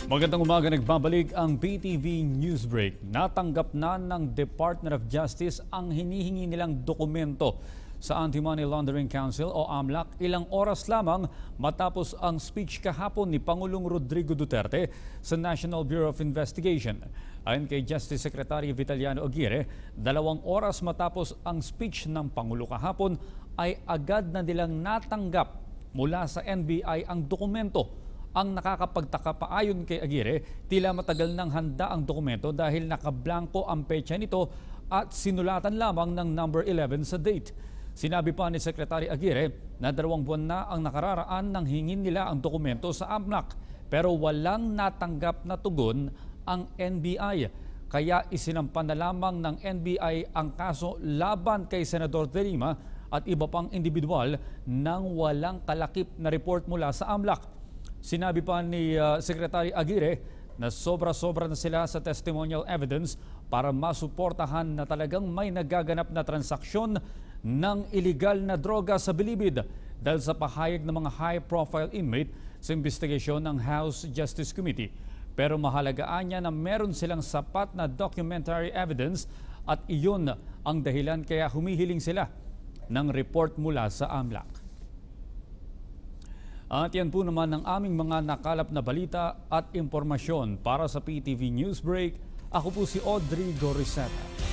Magandang umaga, nagbabalik ang PTV Newsbreak. Natanggap na ng Department of Justice ang hinihingi nilang dokumento sa Anti-Money Laundering Council o AMLAC ilang oras lamang matapos ang speech kahapon ni Pangulong Rodrigo Duterte sa National Bureau of Investigation. Ayon kay Justice Secretary Vitaliano Aguirre, 2 oras matapos ang speech ng Pangulo kahapon ay agad na nilang natanggap mula sa NBI ang dokumento. Ang nakakapagtaka pa ayon kay Aguirre, tila matagal nang handa ang dokumento dahil nakablanko ang petsa nito at sinulatan lamang ng number 11 sa date. Sinabi pa ni Secretary Aguirre na 2 buwan na ang nakararaan nang hingin nila ang dokumento sa AMLAC pero walang natanggap na tugon ang NBI. Kaya isinampa na lamang ng NBI ang kaso laban kay Senador De Lima at iba pang individual nang walang kalakip na report mula sa AMLAC. Sinabi pa ni Secretary Aguirre na sobra-sobra na sila sa testimonial evidence para masuportahan na talagang may nagaganap na transaksyon ng iligal na droga sa Bilibid dahil sa pahayag ng mga high-profile inmate sa investigasyon ng House Justice Committee. Pero mahalagaan niya na meron silang sapat na documentary evidence at iyon ang dahilan kaya humihiling sila ng report mula sa AMLAC. At yan po naman ang aming mga nakalap na balita at impormasyon para sa PTV Newsbreak. Ako po si Audrey Goriseta.